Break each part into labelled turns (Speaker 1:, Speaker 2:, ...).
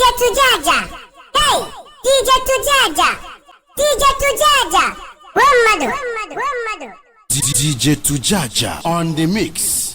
Speaker 1: DJ Tujaja. Hey, DJ Tujaja. DJ Tujaja. Wamadu.
Speaker 2: DJ Tujaja on the mix.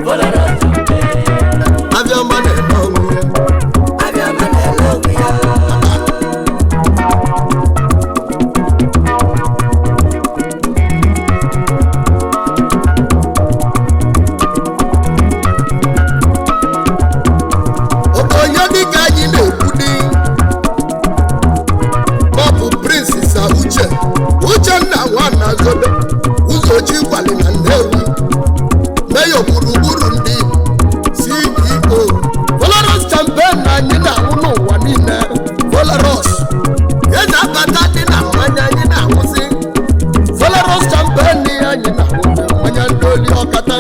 Speaker 3: Vola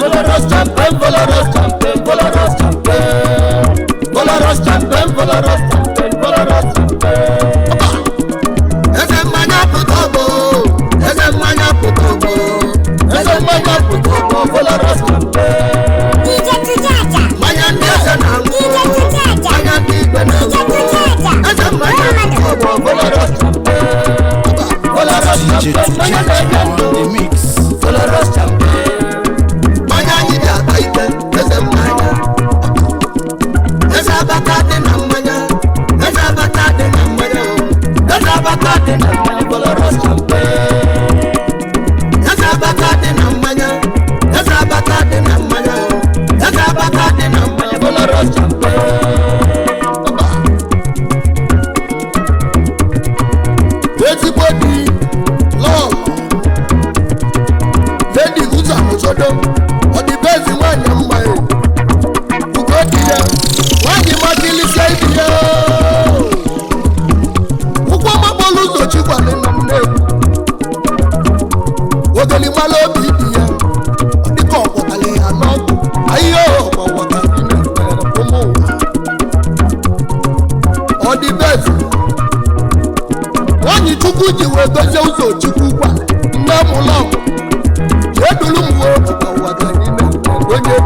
Speaker 3: Volaros champion, Volaros champion, Volaros champion. Volaros champion, Volaros champion, Volaros champion. Ese manya putobo, ese manya putobo, ese manya putobo, Volaros champion.
Speaker 1: DJ Tujaja.
Speaker 3: Manya nese na
Speaker 1: DJ Tujaja.
Speaker 3: manya bigwe na
Speaker 1: DJ Tujaja.
Speaker 3: ese manya putobo, Volaros champion. Volaros
Speaker 2: DJ
Speaker 3: champion, manya
Speaker 2: Tujaja
Speaker 3: nese
Speaker 2: on the mix.
Speaker 3: Volaros champion. Manya nyidi akaike, ese manya. Esa bakade na manya, esa bakade na manya, esa bakade na manya, Volaros champion. Esa bakade na manya, esa bakade na manya, esa bakade na manya, Volaros champion. Eti body, long, lady who's a mosodo, or the best in one young man. Who got here? Why you matili say here? Who come up on Luzo Chipan in the name? What the Limalo be here? The cop what I lay a knock. Ayo, what I didn't promote. Or the best. One you took good, you were the Zozo Chipuan. No more long. You do look what I didn't when you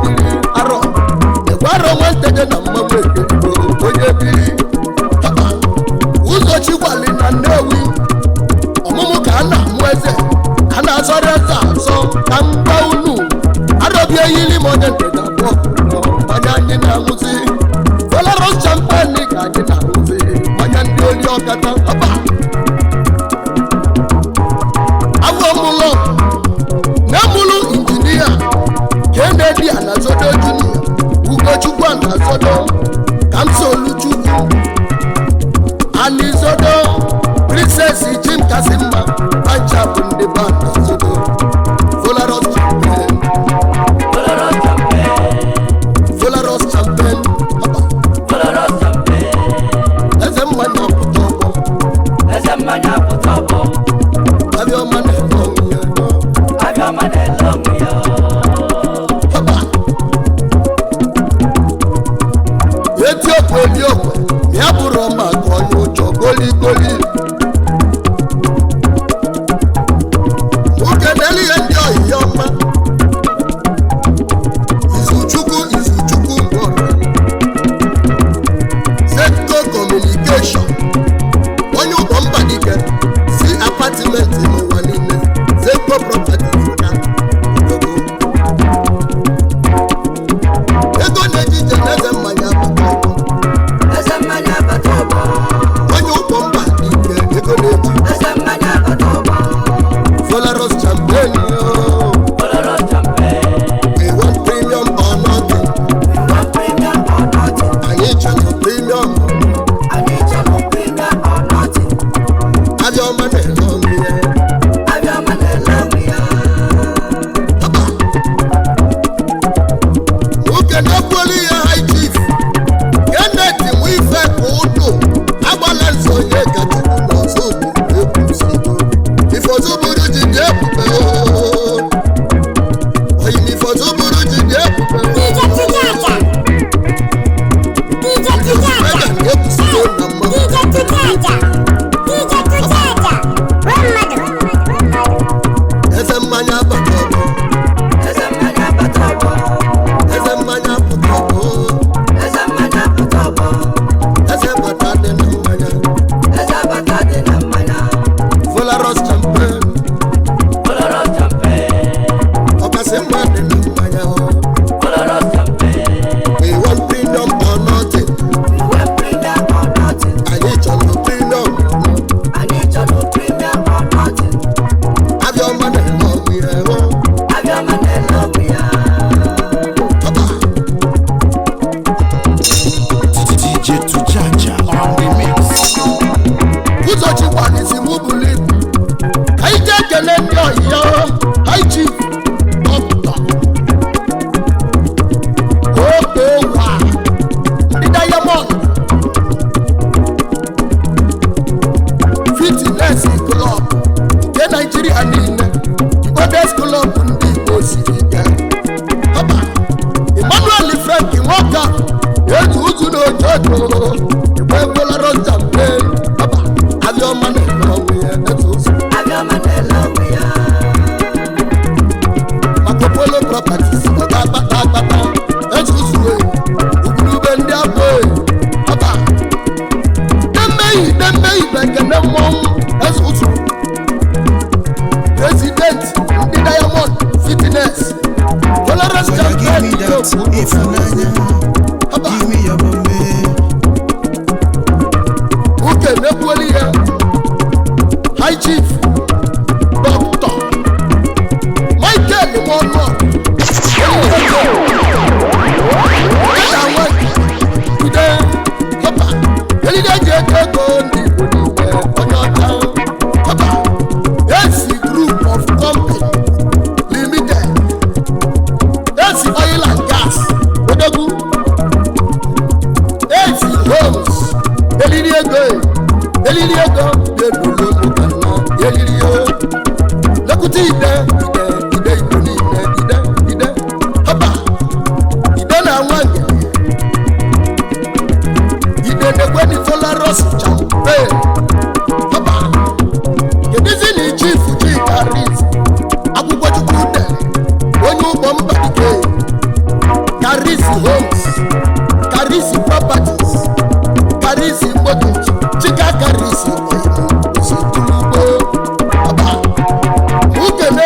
Speaker 3: Who can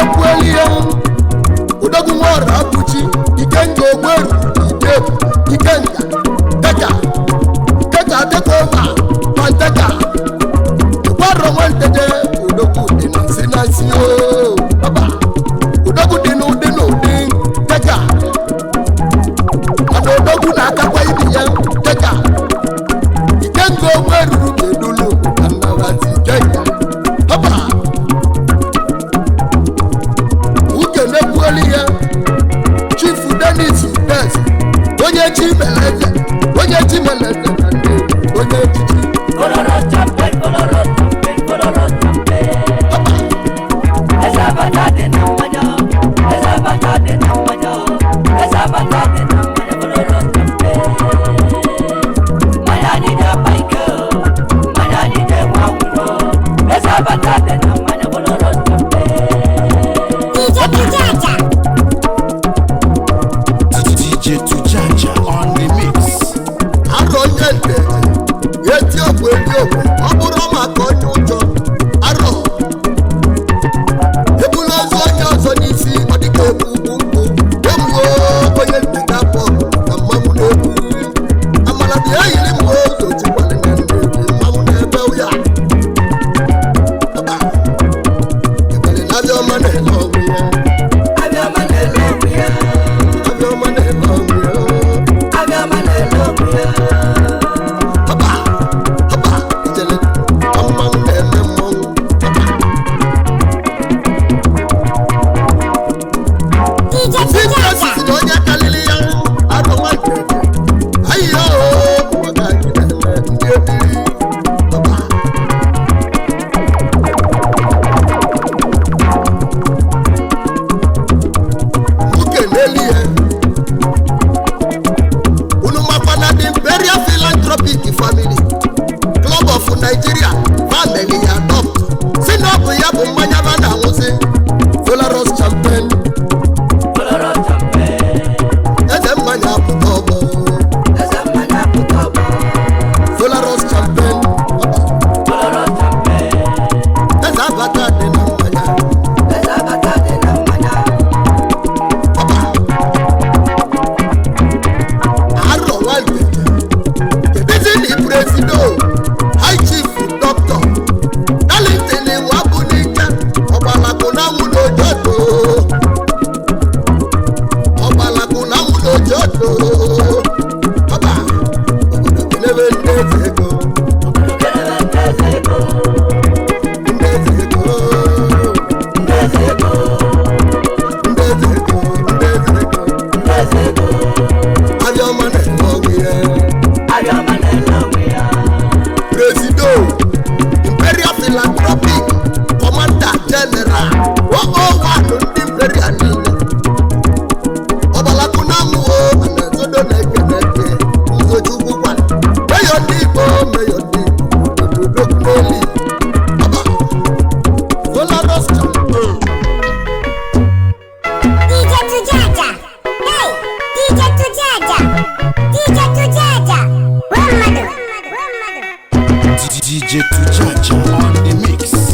Speaker 2: DJ Tujaja on the mix.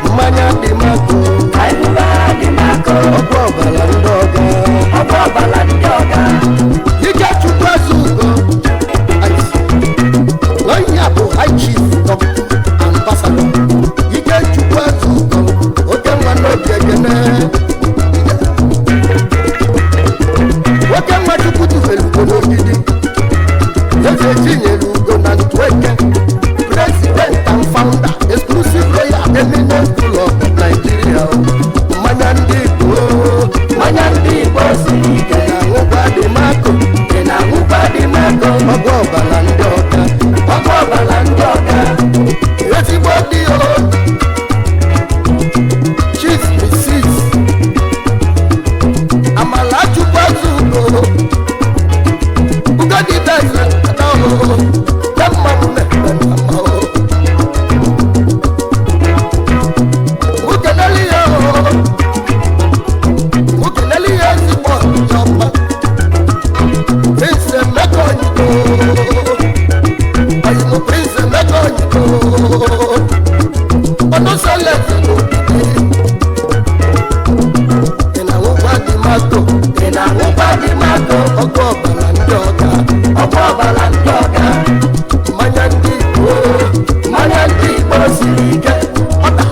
Speaker 3: Mmanya Chinyere Ugo na Ntweke, President and founder, exclusive royal eminent school of Nigeria. Mmanya ndị Igbo, mmanya ndị Igbo siri ike na-aṅụkwa dị mako, ị na-aṅụkwa dị mako. Ọgwụ ọbara ndị ọka, ọgwụ ọbara ndị ọka, ezigbo dị o. Chief Mrs. Amalachukwu Azugo, Ugodi Daisy, Adao, Yamamu Nekpema, Ukeneliyo, Zippo, Jomba, Prince Mekoniko, Ayimu Prince Mekoniko, Onosolese Nobide, Inawupa di Mato, Inawupa di Mato, Ọkọ ọbara ndị ọka, ọkọ ọbara ndị ọka, mmanya ndị Igbo, mmanya ndị Igbo siri ike, ọta.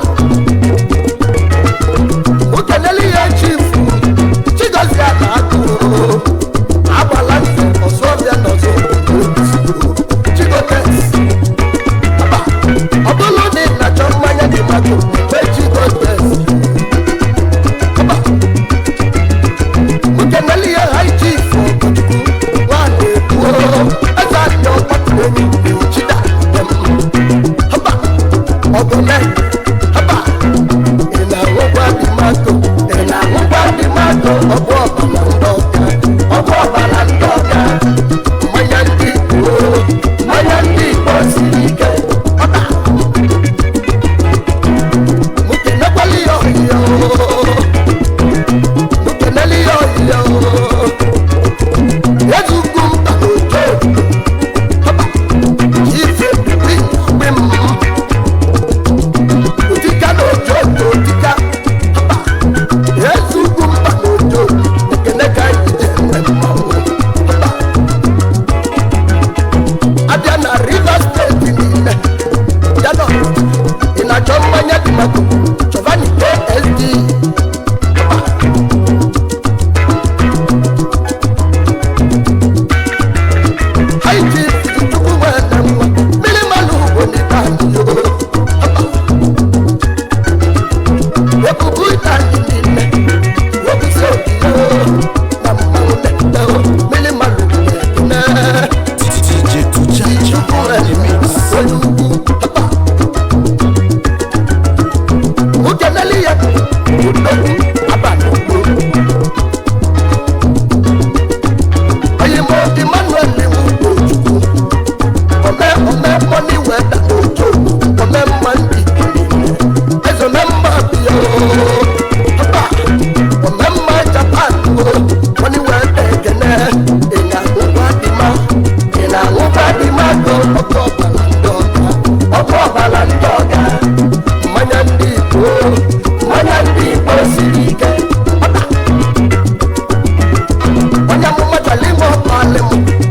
Speaker 3: Ukeneliyo Chifu, Chigozie Adakụ, Agbala Nze, Ọzọbịa n'ọzọ, Chigotes, Aba, ọ bụrụ na ị na-achọ mmanya dị Mato, wee Chigotes, Aba, Ukeneliyo High Chief, Okochukwu, Nwanne Ekwuo, Eze Adị Ọkpatụrụ Enyi, Chida, Aba, Ọgọme, Aba, ị na-aṅụkwa dị Mato, ị na-aṅụkwa dị Mato, ọgwụ ọbara ndị ọka, ọgwụ ọbara ndị ọka, mmanya ndị Igbo, mmanya ndị Igbo siri ike, ọta. Mukenekwali ya ọhịa o, mukeneli ya ọhịa o, ezugwu mba n'ojo, ọba, ife bibi mgbe m, otika n'ojo otika, ọba, ezugwu mba n'ojo, ekene ka anyị eme mmanwụ, ọba. Abịa na Rivers Steeti niile, ya nọ, ị na-achọ mmanya dị Mato, Giovanni KSD, ọba. High Chief Chukwu nwere nwa, mmiri mmanụ ugbo n'ite anyị yo, ọba. Ebubu ite anyị niile, webusi obi yo, na mmanwụ na-ete o, mmiri mmanụ ugbo na-ekene.
Speaker 2: DJ Tujaja on the mix.
Speaker 3: Onye ugwu, ọba. Ukeneliyo, Udogwu, Abalị Ugbo. Oyimo Emmanuel Ojukwu, Ome money weta n'ojo, Ome mma ndị Igbo niile, Eze ome mma biyo, ọba, Ome mma Japan o, money weta ekene, ị na-aṅụkwa dị ma, ị na-aṅụkwa dị Mato, ọkụ ọbara ndị ọka, ọkụ ọbara ndị ọka, mmanya ndị Igbo, mmanya ndị Igbo siri ike, ọta. Onye amụma chọrọ ime ọkụ alịm,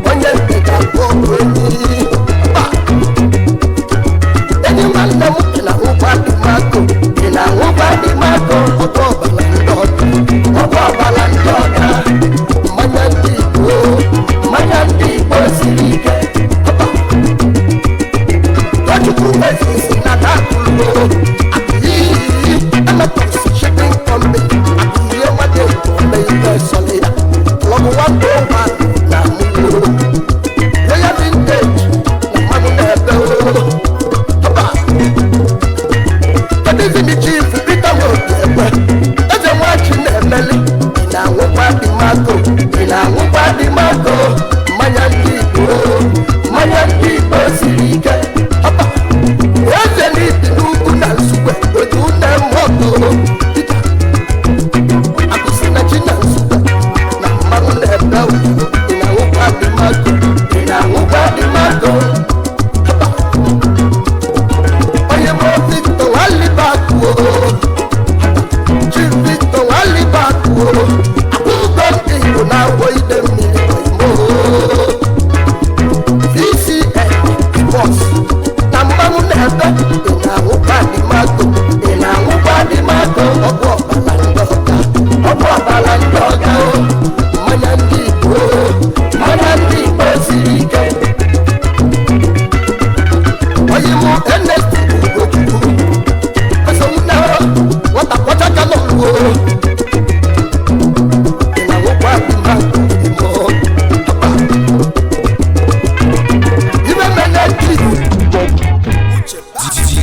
Speaker 3: onye nke ga-abụ ọkụ enyi, ọba. Enyi nwanne m, ị na-aṅụkwa dị Mato, ị na-aṅụkwa dị Mato, ọkụ ọbara ndị ọka, ọkụ ọbara ndị ọka, mmanya ndị Igbo, mmanya ndị Igbo siri ike, ọba.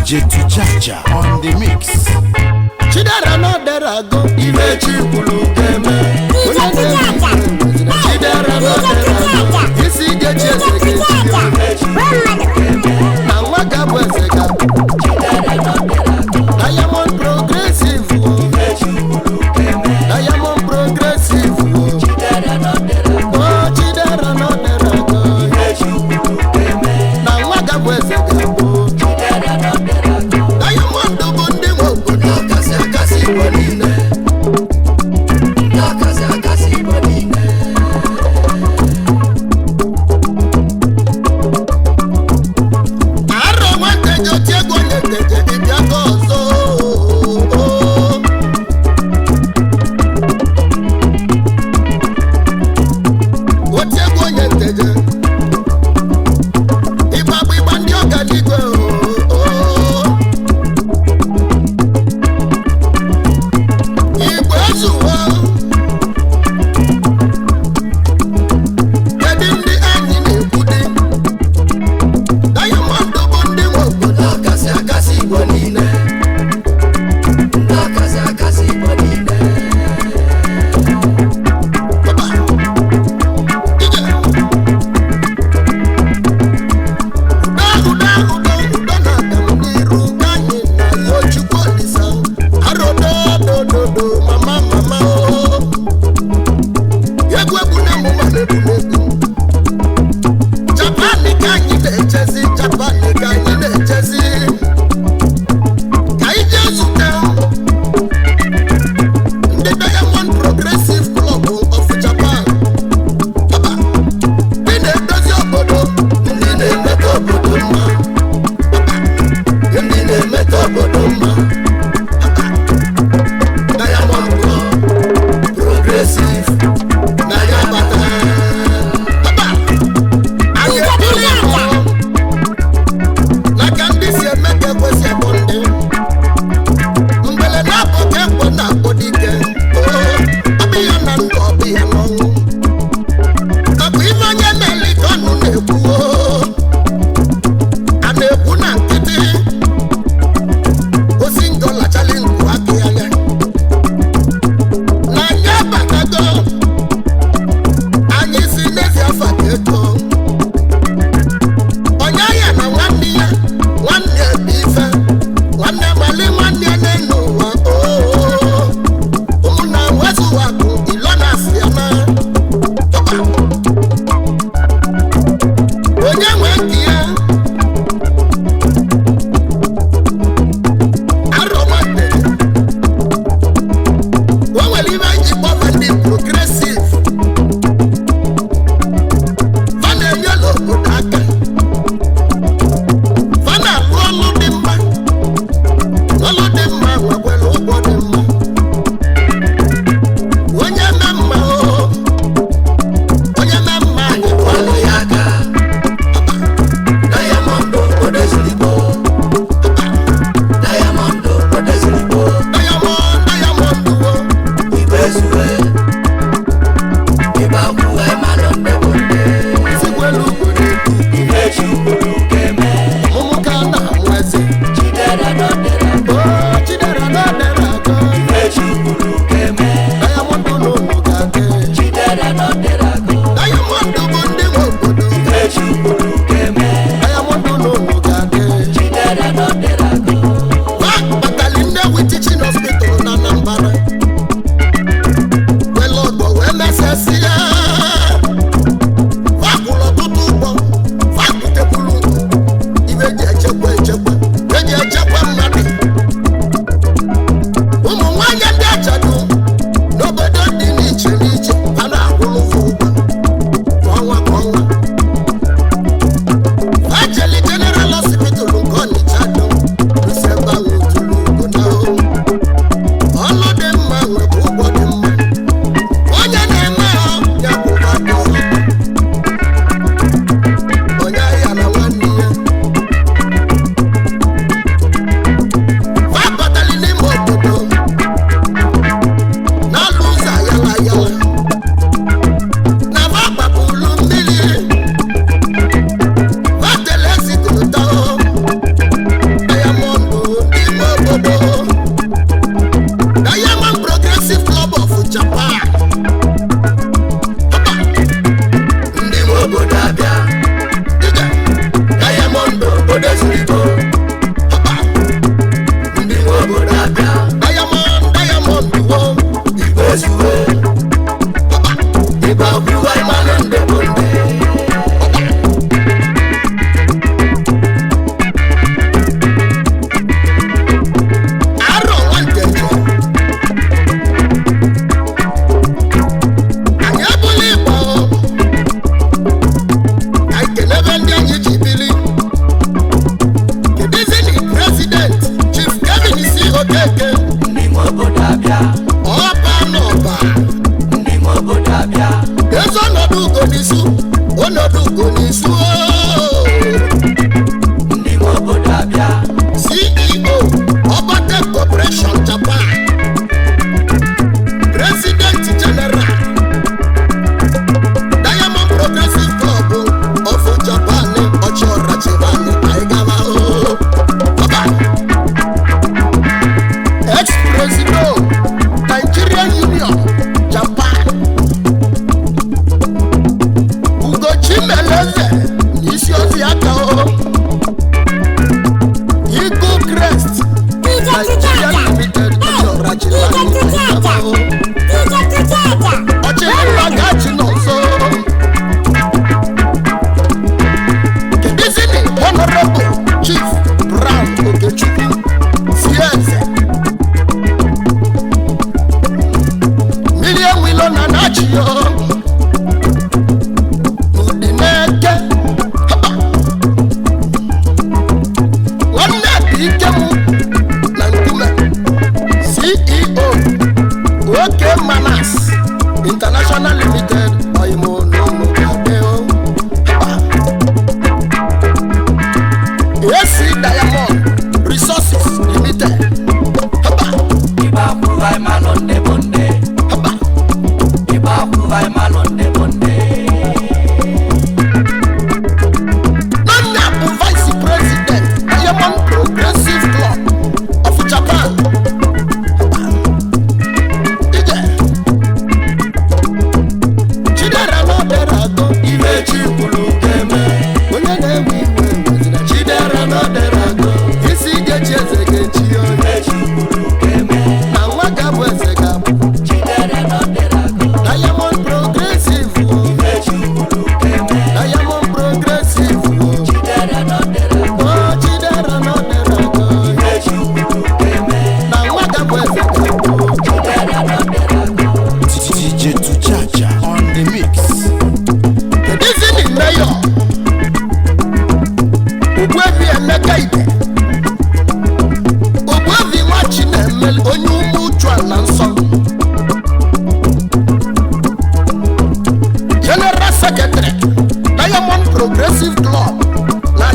Speaker 2: DJ Tujaja on the mix.
Speaker 3: Chidera no dera go ibe chikulu keme.
Speaker 1: DJ Tujaja.
Speaker 3: Chidera no dera go isi je chese ke na waga bwezeka. Chidera no dera go Diamond progressive. Diamond progressive. Chidera no dera go. Oh Chidera no dera go na waga bwezeka. Diamond do bundi mo kasi kasi bonine.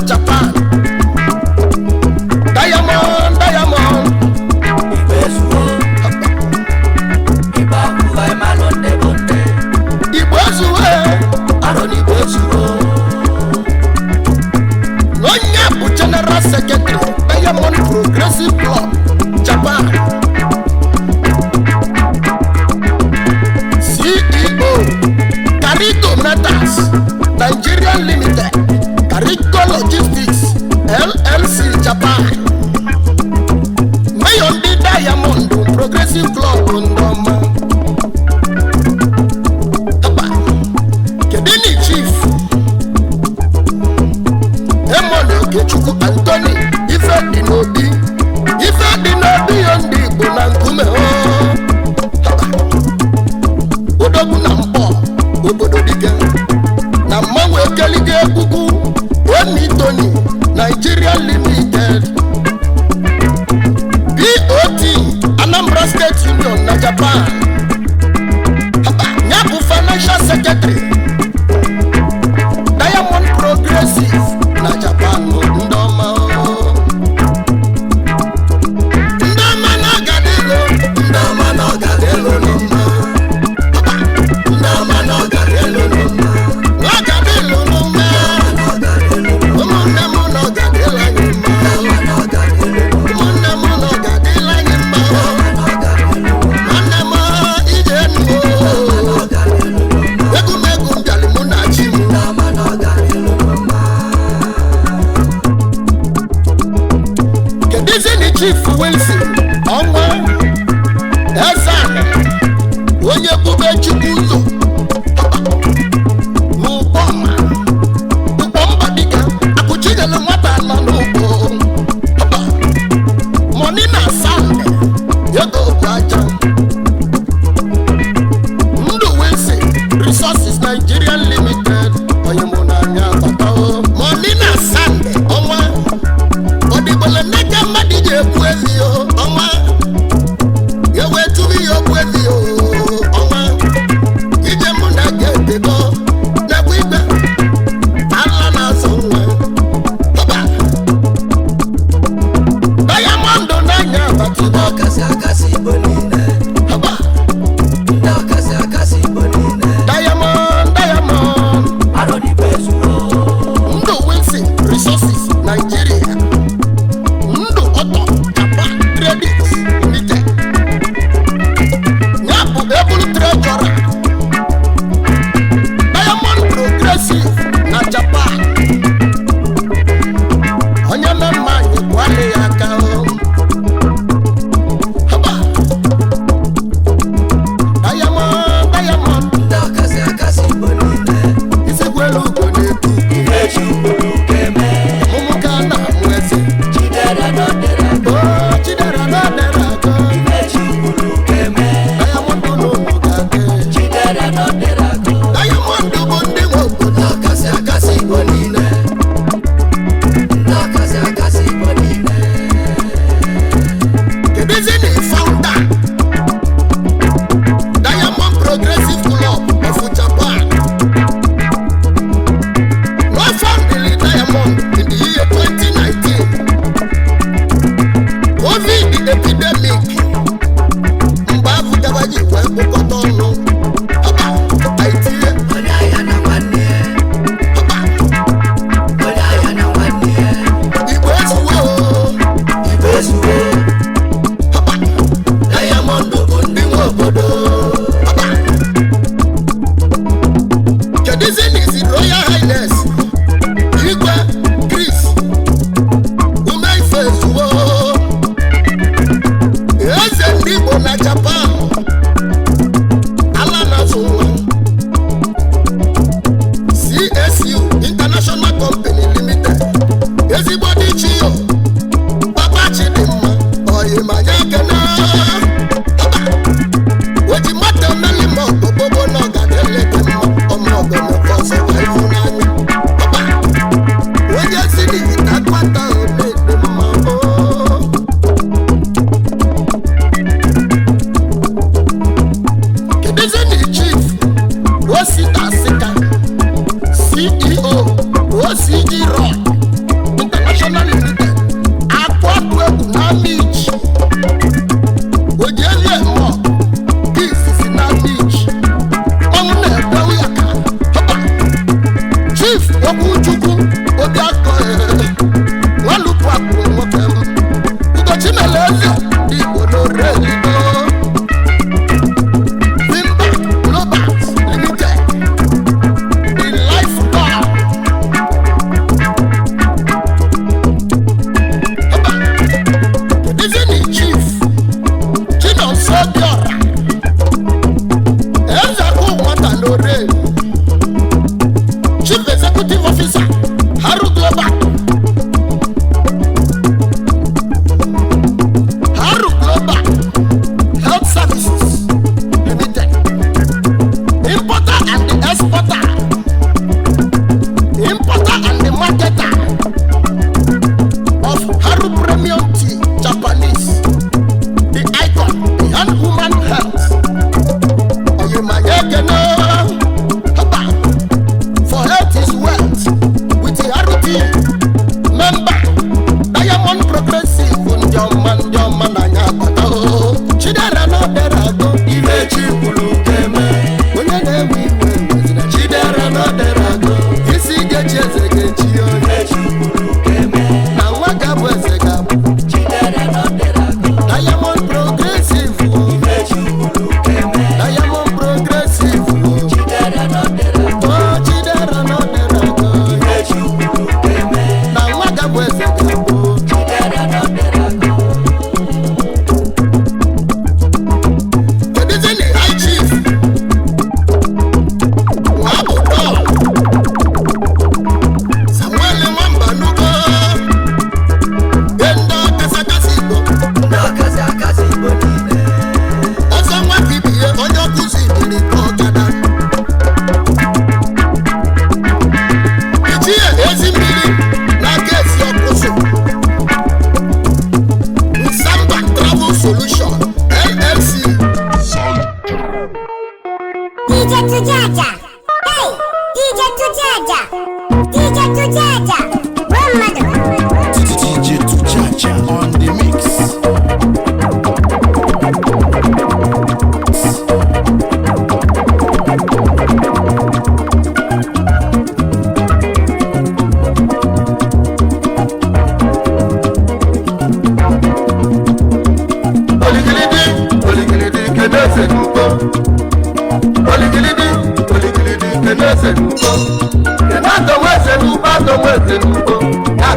Speaker 3: Japan. Diamond, diamond. Igbezuwe, Aron Igbezuwe. Onye bụ General Secretary Diamond Progressive Club, Japan. CEO, Carico Metals, Nigerian Limited, Carico Logistics, LLC, Japan. Mayor ndị Diamond Progressive Club Ndoma. Kedini Chief Emmanuel Okechukwu Anthony ife dị n'obi ya ndị Igbo na nkume odogwu na mkpọ obodo dike na mmanwụ ekeliga egwugwu Oni Tony Nigeria Limited BOT Anambra State Union na Japan. Ya bụ Financial Secretary Diamond Progressive na Japan. Ndoma na gadelo, ndoma na gadelo noma. Ndoma na gadelo noma. Na gadelo noma. Umunne mu na gadela nyima. Umunne mu na gadela nyima. Umunne mu ije nuo. Egumegu njali mu na chimu. Kedizini Chief Wilson ọnwa Ezan onye bube Chukwu ụzọ n'ụgbọma ụgbọmba dịka akụchigele nwata nọ n'ugbo Money na Sande ego bụ aja Ndụ Wilson Resources Nigerian Limited onye mụ n'anya bata Money na Sande ọnwa Odigbole neke mmadụ ji ekwu ezi ọnwa ewetubi ya okwu ezi ọnwa ije mụ na ga-edego n'ekwu ikpe ala na-azọ nwa ọba Diamond n'anya abatibo
Speaker 4: akasị Igbo niile
Speaker 3: ọba
Speaker 4: ndị akasị Igbo niile
Speaker 3: Diamond
Speaker 4: Aron Igbezuwe
Speaker 3: Ndụ Wilson Resources Nigeria Ndụ Ọtọ Japan Tradings Limited ya bụ Ebulu Treasurer Diamond Progressive na Japan. Onye mmemme anyị kwale ya aka Haba Diamond
Speaker 4: ndị akasị Igbo niile
Speaker 3: Isekwelu ugo na-ebu
Speaker 4: ihe Chukwu keme
Speaker 3: Mụmụka na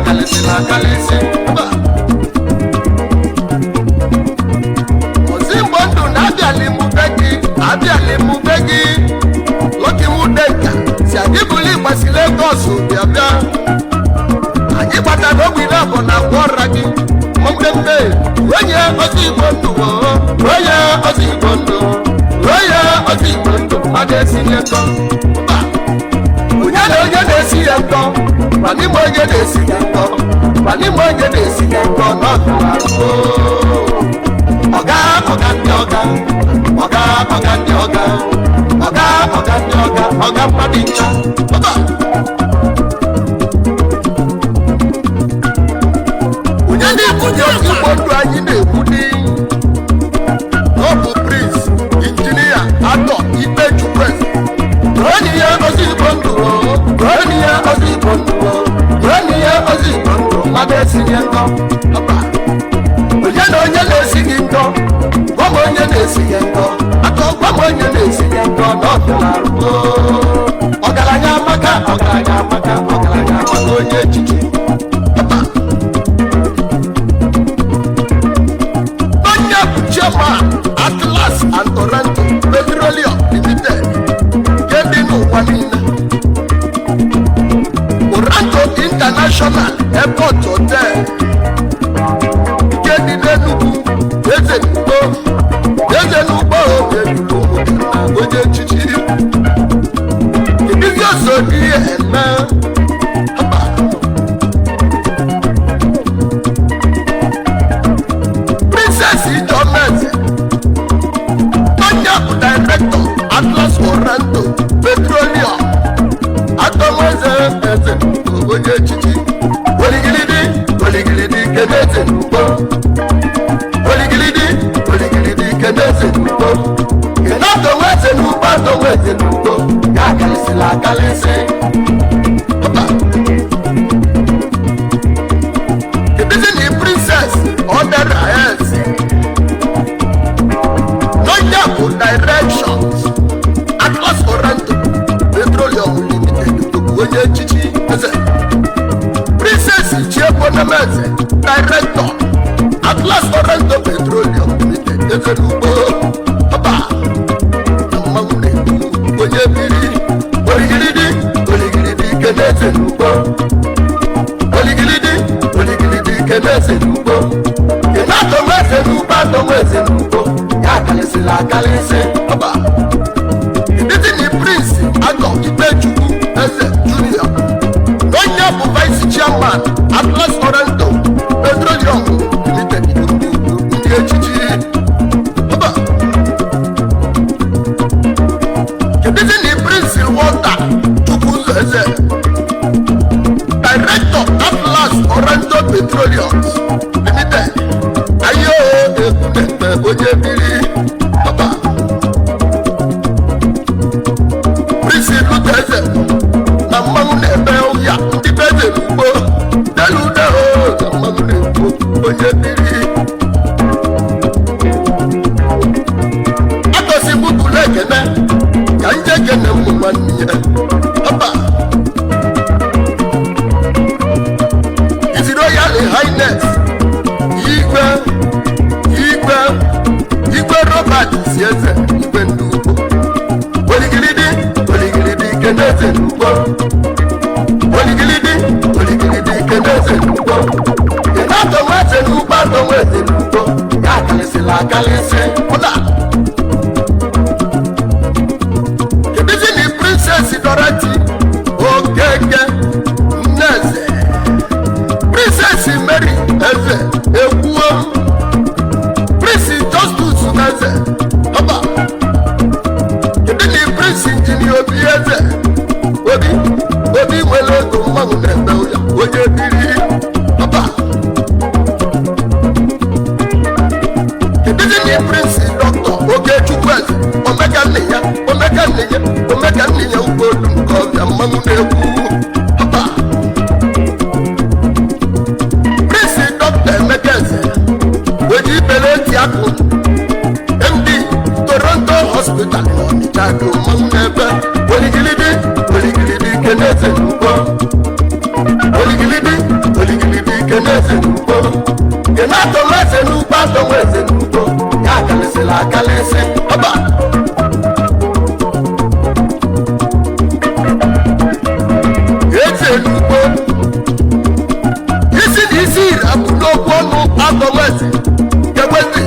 Speaker 3: kalịsịla kalịsị ozi mgbe ndụ na-abịala emume gị Lucky Wudeka si anyị buli gbasi Lagos bịa bịa anyị gbatara ogbire abụ na agwa ọra gị mgbe onye ozi Igbo ndụ onye ozi Igbo ndụ onye ozi Igbo ndụ mmadụ esinye nkọ onye na onye na-esi ya nkọ ma n'ime onye na-esi ya nkọ ma n'ime onye na-esi ya nkọ n'ọdụla ọga ndị ọga ndị ọga ndị ọga mmadụ ncha onye na-ekwunye ozi Igbo ndụ anyị na-ekwu dị ọ bụ Prince Injinia Atọ Ikpechukwueze onye ya ozi Igbo ndụ onye ya ozi Igbo ndụ onye ya ozi Igbo ndụ mmadụ esinye nkọ onye na onye na-esi gị nkọ gwa m onye na-esi ya nkọ aka gwa m onye na-esi ya nkọ n'ọdụla ọgaranya amaka onye echichi onye bụ chairman Atlas and Toronto Petroleum Limited nke dị n'ụwa niile Toronto International Airport Hotel nke dị n'Enugu eze n'ugbo onye echichi ibizi osodi eme Princess Ijeọma onye bụ director Atlas Toronto Petroleum atọmeze eze onye echichi oligilidi keneze n'ugbo oligilidi keneze n'ugbo kenatọweze n'ugbo atọweze n'ugbo ya akalịsịla akalịsị ebizini Princess Odera eze n'onye bụ directions Atlas Toronto Petroleum Limited onye echichi eze Princess Chiebonemeze director Atlas Toronto Petroleum Limited eze n'ugbo ọba na mmanwụ na-ekwu onye biri oligilidi keneze n'ugbo oligilidi keneze n'ugbo kenatọweze n'ugbo atọweze n'ugbo ya akalịsịla akalịsị ọba Idizini Prince Atọ Ikpechukwu eze Junior onye bụ vice chairman Atlas Toronto Petroleum Limited ndị echichi ọba Idizini Prince Walter Chukwuzo eze director Atlas Toronto Petroleum Limited ayo ekwunekpe onye biri ọba Prince Luther eze na mmanwụ na-ebe ụya ndị be eze n'ugbo delude na mmanwụ na-ekwu onye biri atọsigbupụla ekene ka nje ekene ụmụ nwanne ya ọba His Royal Highness Igwe Robert si eze igwe ndị ugbo oligilidi keneze n'ugbo oligilidi keneze n'ugbo kenatọweze n'ugbo atọweze n'ugbo ya akalịsịla akalịsị ụda ebizini Princess Dorothy Okeke Nneze Princess Mary eze ekwuo Prince Justus eze ọba ebini Prince Injinia Obi eze obi nwere ego mmanwụ na-eme ụya onye biri ọba ebizini Prince Dr. Ogechukwueze omeka nne ya ugbodu nke ọbịa mmanwụ na-ekwu ọba Prince Dr. Emeka eze oji ibere eti akụ MD Toronto Hospital n'Ọnịcha dị mmanwụ n'ebe oligilidi keneze n'ugbo oligilidi keneze n'ugbo kenato meze n'ugbo atọ nweze n'ugbo ya akalịsịla akalịsị ọba eze n'ugbo isi na isi iri abụ n'okwu ọnụ atọ nweze kekwezi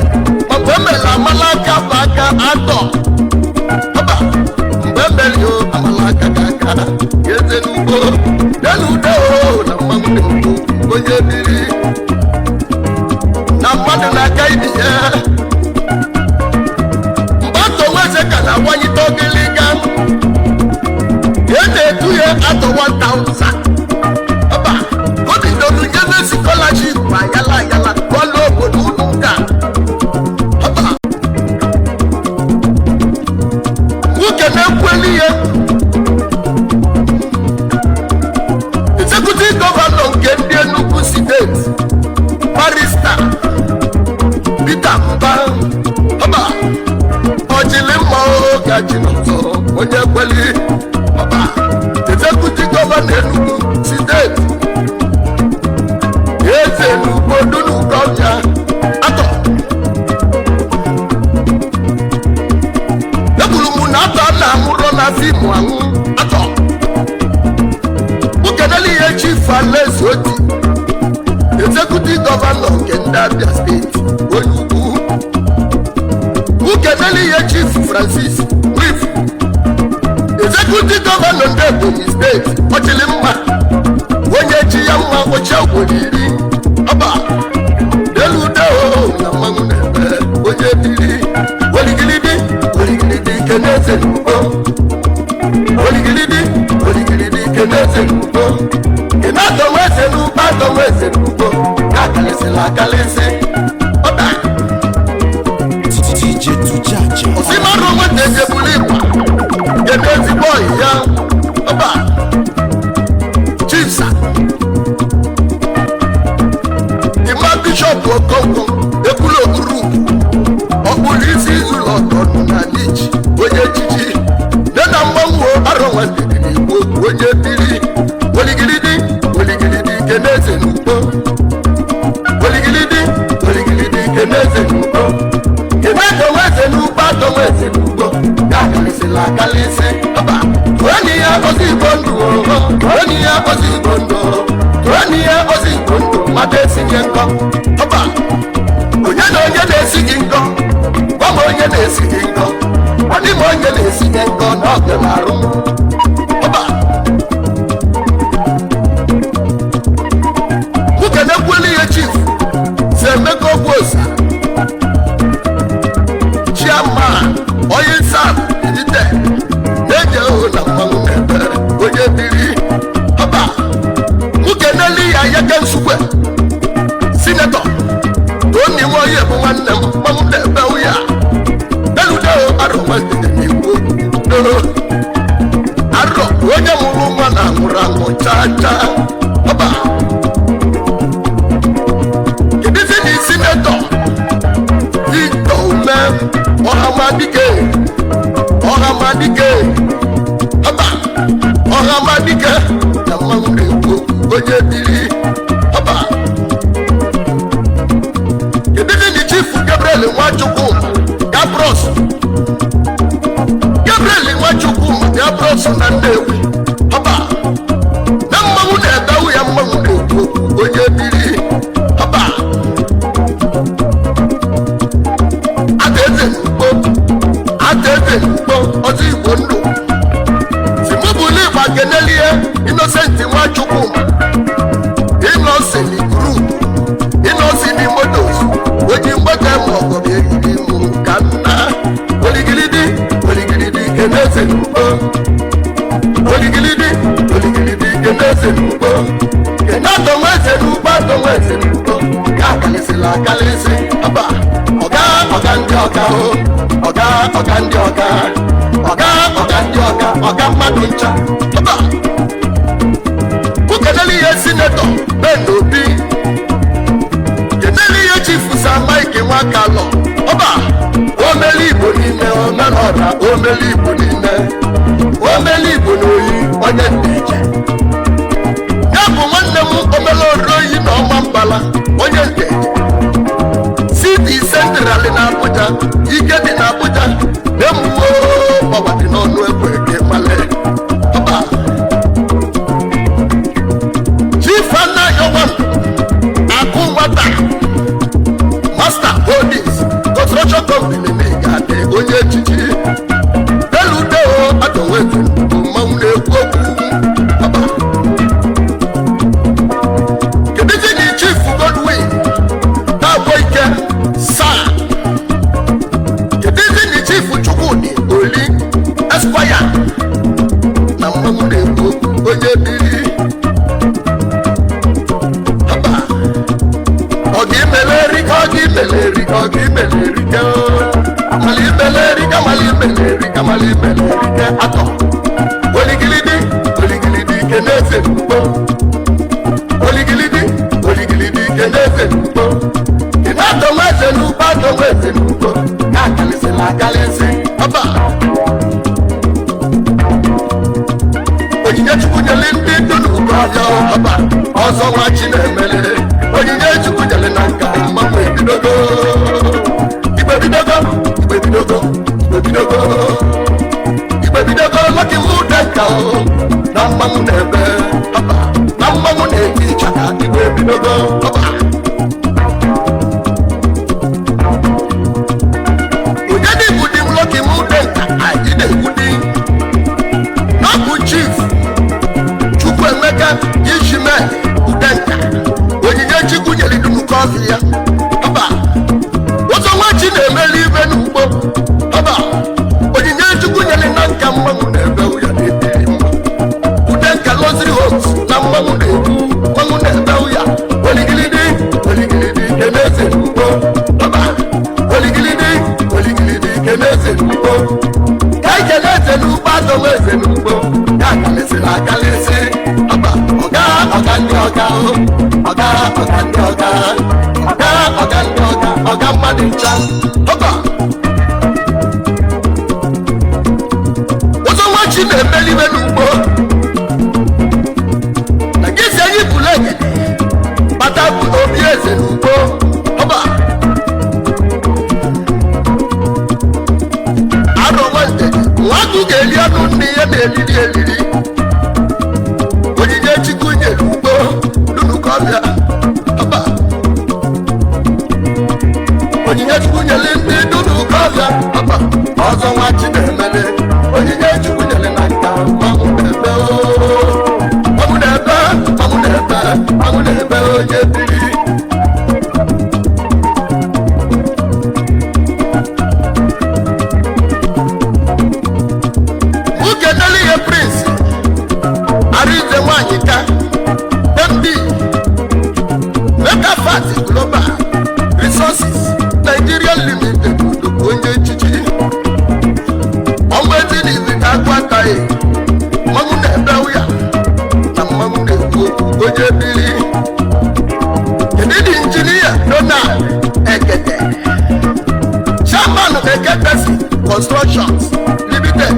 Speaker 3: mgbe emela amala aka bụ aka atọ ọba mgbe emeli o amala aka ka aka eze n'ugbo ya n'ude o na mmanwụ n'ugbo onye biri na mmadụ na-aka ibi ya mgbe atọ nweze ka na-awanyite ogiliga ya na-etu ya atọ 1000 ọba o bidoro nyebe scholarship ma yala yala ọlụ obodo ụlọ ụka ọba nwoke na-ekweli ya executive governor nke ndị Enugu steeti barista Peter Mba ọba ọjịlị mma oge ji n'ọzọ onye kweli ọba executive governor Enugu steeti eze n'ugbo dunukọbịa atọ ekwuru m na atọ na amụrọ na fim anwụ atọ ukeneli ihe chief Alaeze Oti executive governor nke ndị Abia steeti onye ugwu ukeneli ihe chief Francis Wif executive governor ndị Ebonyi steeti ọchịlị mma onye ji ya mma ochie obodo iri ọba deludeo na mmanwụ na-ebe onye biri oligilidi keneze n'ugbo oligilidi keneze n'ugbo kenato nweze n'ugbo atọ nweze n'ugbo ka akalịsịla akalịsị ọda
Speaker 2: DJ Tujaja.
Speaker 3: osimarụ nweta ejebulu ịkwa kedu ezigbo ọyị ya ọba chisa ima bishọp Okonkwo ekwulu okpuru ọkpụrụ isi izụlọ ọtọnụ na niji onye ejiji nne na mmanwụ Aronwanteje n'Igbo onye biri oligilidi keneze n'ugbo oligilidi keneze n'ugbo kenato nweze n'ugbo atọ nweze n'ugbo ya akalịsịla akalịsị ọba tụọnị ya ozi Igbo ndụ tụọnị ya ozi Igbo ndụ tụọnị ya ozi Igbo ndụ mmadụ esinye nkọ ọba onye na onye na-esi gị nkọ gwa m onye na-esi gị nkọ ọdị m onye na-esinye nkọ na ọgụ na-arụ ọba nwoke na-ekweli ihe chief si emeka okwu osa chiama onye sam edite na-eje ohu na mmanwụ na-ebe onye biri ọba nwoke na-eli ya yeke nsukwe sinetọ toni nwa onye bụ nwanne m mmanwụ na-ebe ụya beludeo Aronwanteje n'Igbo arọ onye mụrụ nwa na anwụrụ anwụ chaa ọba kedụzi na sinetọ Victor Ume Ọhamadike ọba Ọhamadike na mmanwụ na-ekwu onye biri ọba kedụzi na chief Gabriel Nwachukwu Gabros na Nnewi ọba na mmanwụ na-ebewu ya mmanwụ na-ekwu onye biri ọba adaeze n'ugbo ọzọ Igbo ndụ simụbụli ịgba kenelie Innocent Nwachukwu Innocent Group Innocent Motos oji mgbata ma ọgọbụ eriri mụ ka nna oligilidi keneze n'ugbo oligilidi keneze n'ugbo kenato nweze n'ugbo atọ nweze n'ugbo ka akalịsịla akalịsị ọba ọga ndị ọga ọga ndị ọga mmadụ ncha ọba ukeneli ihe sinetọ Ben Obi keneli ihe chifu Sa Mike Nwakalọ ọba omeli Igbo niile omenọra omeli Igbo niile omeli Igbo n'oyi onye ndị ije ya bụ nwanne m omeli Royi no Mambala, Oyente, City Central in Abuja, you get in Abuja, them whoa, Baba did not know where they Malay. Papa, Chief Anna Yoman, Akumata, Master Holdings, Construction Company, Negate, Oye Chichi, Deludo, at the wedding, Mamre Goku, Papa. Kedijini Chief Godwin, Taboike, Sa. Kedijini Chief Chukuni, Oli, Esquire, na Mamre Goku, Oye Biri, Papa. Ogi Meleri, Kamali Meleri, Ato. Oligilidi, Kenese, Oligilidi, Kenese, Kinato Mazenu, Pato Mazenu, Nakalisi, Lakalisi, Papa. Ojinechukujalindi, Dunu, Papa, also watching a melody. Ojinechukujalinaka, Mamma, Ibebidogo, lucky wood and cow. Namamu nebe, Papa. Namamu neki chaka, Ibebidogo, Papa. Ujadi woody, lucky wood and cow. I did a woody. Naku chief. Chukwemeka, Yishime, Udenka. When you get you good, you little coffee, Papa. What's a watching a melly venubo, Papa. When you get you good, you not come on the Belgian. Udenka Losri Homes, Namamude, Mamune Belgia, Oligilidi, Kenese, Papa. Oligilidi, Kenese, Kai Kenese, Nubato Mesenubo, Yakalisi, Lakalisi, Papa. Oga Madincha, Papa. What's a watching a belly venubo? I guess I need to like it, but I put on years and go, Papa. Aronwanteje, what do get you on me and Lily? When you get you good, you go, Lulu Kavia, Papa. When you get you good, you Lulu Kavia, Papa. Also watching the melody. When you get you good, you like that, Mamunebe, yeah. Prince, Arize Wanyika, MD, Mega Fat Global Resources, Nigeria Limited, Onye Chichi, Omwetini Vitakwatae, Mamune Belgia, na Mamune Onye Bili, Kedidi Engineer, Donald Ekete, Chairman of Eketesi Constructions Limited,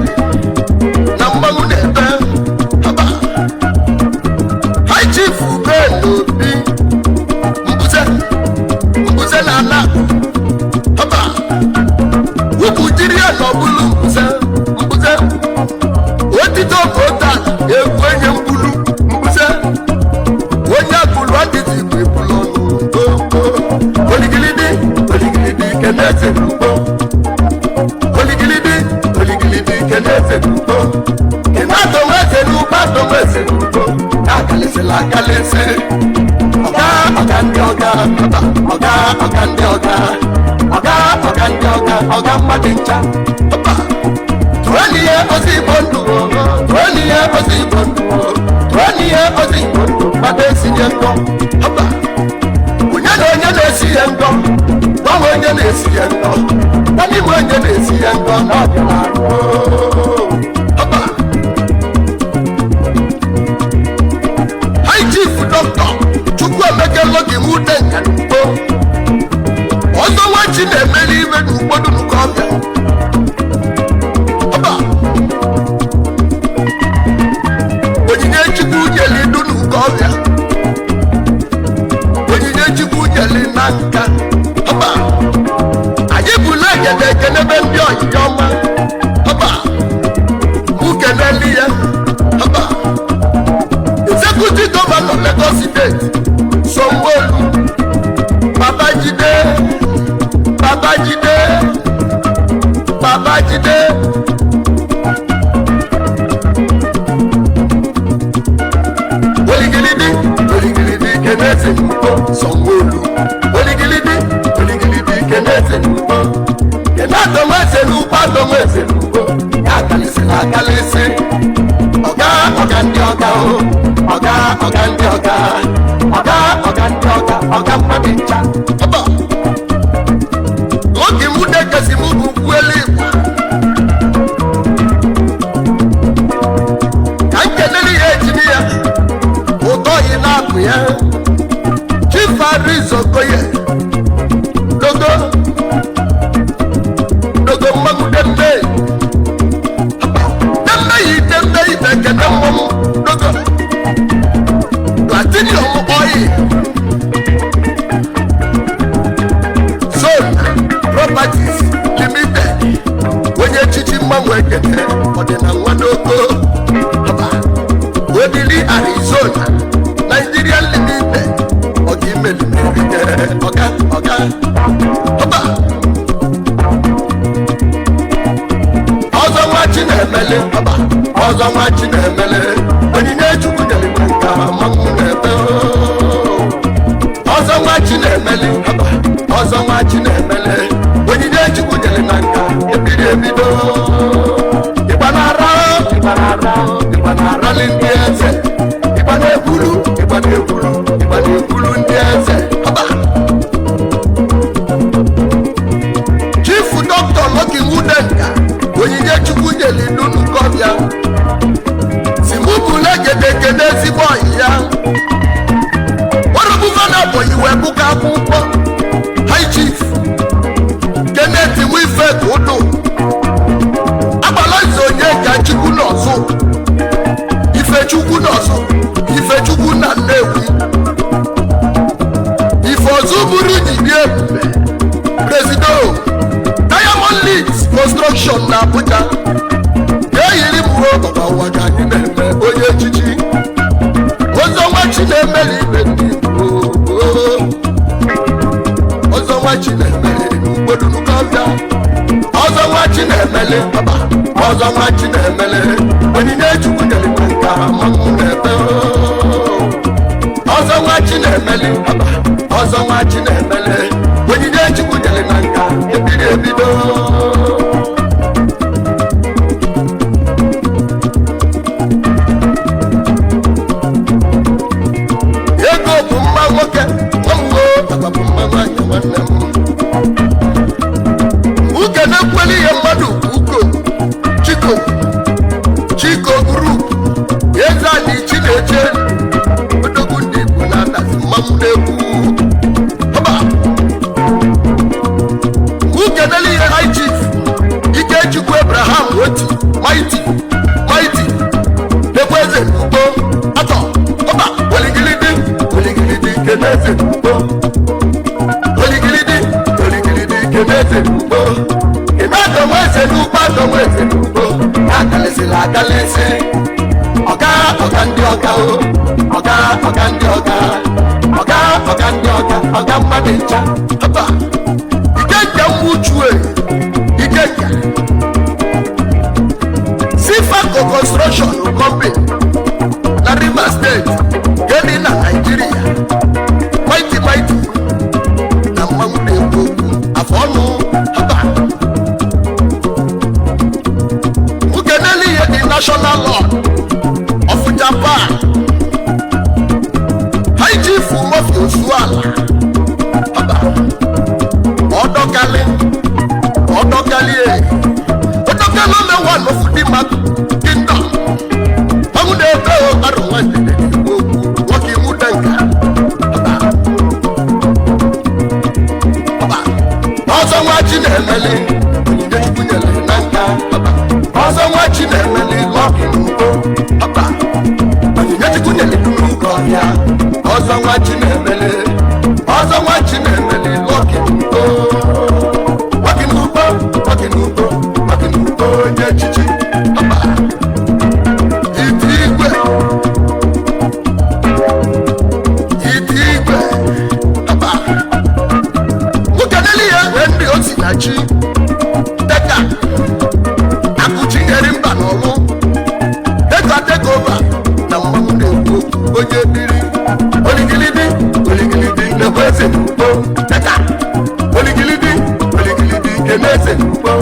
Speaker 3: Papa. High Chief Ubelobi Mbuze Nana Papa. Ukujiria Nobulu Mbuze Otito Kota Ekwenye Mbulu Mbuze Wonya Kulu Aditi Kwepulonu Oligilidi Kenese Oligilidi Kenese Kinato Mesenubo, Nakalese Lakalese, Oga Madincha, Papa. 20 years Ozibondo, 20 years Ozibondo, Madesi Yango, Papa. Unyano Siyango, Wawanya Siyango, Nani Wanya Siyango, Papa. Chief Doctor, Chukwemeka Logi Mudenka, also watching the many even who want to come here. Papa, when you get to do your little come here, nanka haba anyị bụla egede ekenebe ndị ọyịya ọma haba ukeneli ya haba executive governor Lagos State Sanwo-Olu Babajide Oligilidi keneze nuko Sanwo-Olu Oligilidi keneze nuko Kenato mwese nuko Yakalisi Oga ndi oga Oga ndi oga mmadincha Oba Ogi mude kasi mugu kweli Kankeneli ejiniya Ogoyi lapu ya Chifarizo koye Dogo magu dembe Dembe ibeke demomu Dogo Platinum oyi Properties Limited Wenye chichi mmangu ekete Odena mwanoko Odili Arizona Nigerian Limited Ogime Limited Oga Oba Ozo mwachi na-emele Oba Ozo mwachi na-emele Onyinye chukwu nyere nka Mangu na-ebe Ozo mwachi na-emele Oba Ozo mwachi na-emele Onyinye chukwu nyere nka Ebido Ibanara ndị eze Ibanebulu ndị eze Oba Chief Dr. Lucky Wudenga Onyinye chukwu nyere nunu kọbịa Simubule gede ezigbo ya Ọrụ gọvanọ bụ iwe buka akwụkwọ High Chief Kenneth Wifek Udo Agbalaze onye ka chukwu n'ọzọ Ifechukwu na Nnewi Ifeozu buru jide ebube Presido Diamond Leads Construction na Abuja Eyiri mụọ baba ụwa ka anyị na-eme onye echichi Ọzọ nwa chi na-emeli ibe ndị Ọzọ nwa chi na-emeli n'ugbodu n'ụkọbịa Ọzọ nwa chi na-emeli baba Ọzọ nwa chi na-emeli Onyinye chukwu nyere nka Mangu na-ebe Ọzọ nwa chi na-emeli baba Ọzọ nwa chi na-emeli Onyinye chukwu nyere nka Ebido Ego bụ mma nwoke Ọgwa bụ mma nwanyị nwanne m Uke na-ekweli ihe mmadụ Uko Chiko Group Ezani Chineche Odogwu ndị Igbo na-adazi mmanwụ na-ekwu Ọba Uke na ihe High Chief Ikechukwu Abraham Oti Mighty Ekweze Ugbo Atọ Ọba Oligilidi Keneze Ugbo Oligilidi Keneze Ugbo Kenato mweze n'ugbo Akalisi Oga ndị ọga mmadụ ncha Ọba Ikenga mwuchue Ikenga Sifaco Construction Company na Rivers State Gedi na Nigeria Mighty na mmanwụ na-ekwu afọ ọnụ Ọba Ukeneli ihe the national law of Japan High Chief Mofi Osuala Ọba Ọdọkali omewa n'Ofudima Kingdom Ọmụ na-ebe Aronwanteje DJ Nwoke Wudenga Ọba Ọzọ nwa chi na-emeli Onyinye chukwu nyere na nka Ọzọ nwa chi na-emeli Lucky Ugbo Ọba Onyinye chukwu nyere n'ụkọ ya Ọzọ nwa chi na-emeli keneze n'ugbo teka oligilidi keneze n'ugbo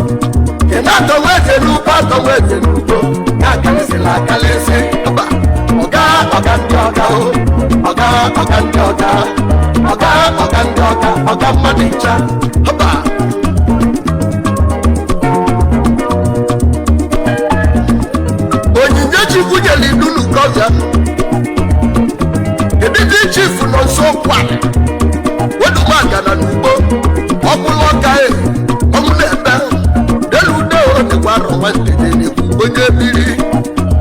Speaker 3: kenato weze n'ugbo atọweze n'ugbo na-akalisila akalisi ọba ọga ndị ọga ọga ndị ọga mmadụ ncha ọba onyinye chukwu nyere idunu kọza edidi chifu nọ nso kwali wedumagana n'ugbo ọbụla ọka ọmụ na-ebe elu ude odegwa Aronwanteje n'ekwu onye biri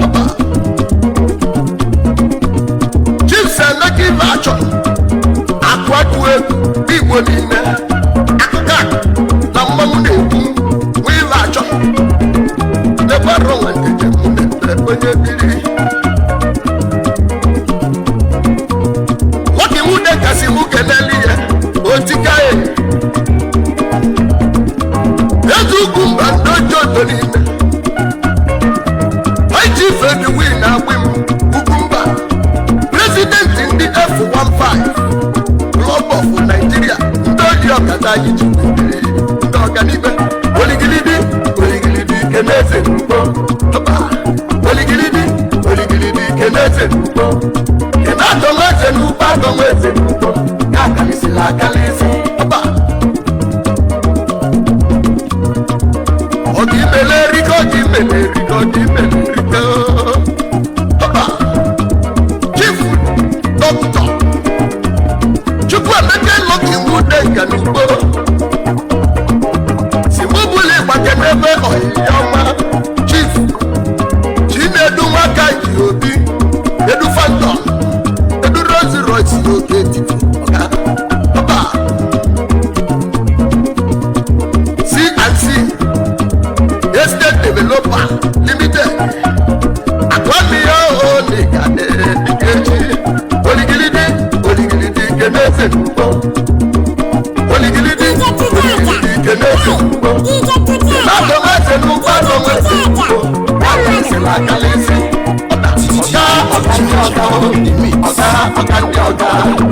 Speaker 3: ọba chief Emeka ibe achọ akụ egwu Igbo niile akụkọ na mmanwụ na-ekwu nwa ibe achọ n'ebe Aronwanteje mụ na-ebe onye biri nwoke nwude kasị mụ keneli ya otika eze ugwu mba ndị oji odo niile iji fediwi na agbị m ugwu mba prezidenti ndị F-15 Club of Nigeria ndị oji ọkada anyị ji ndị ọganibe oligilidi keneze n'ugbo oligilidi keneze n'ugbo kenatọnweze n'ugbo atọnweze n'ugbo ka akalisila akalisi ọba ọdịmeleriko ọba chief dọkịta Chukwuemeka Loki Nwudenga n'ugbo si mụbụli gbake n'ebe ọyịya ọma chief Chinedu nwaka ji obi edu Phantom edu Rolls Royce n'oge etiti ọba C&C Estate Developer Limited akwamiya oligade dikeji oligilidi keneze n'ugbo oligilidi keneze n'ugbo atọmeze n'ugbo atọmeze n'ugbo akalisila akalisi ọga ndị ọga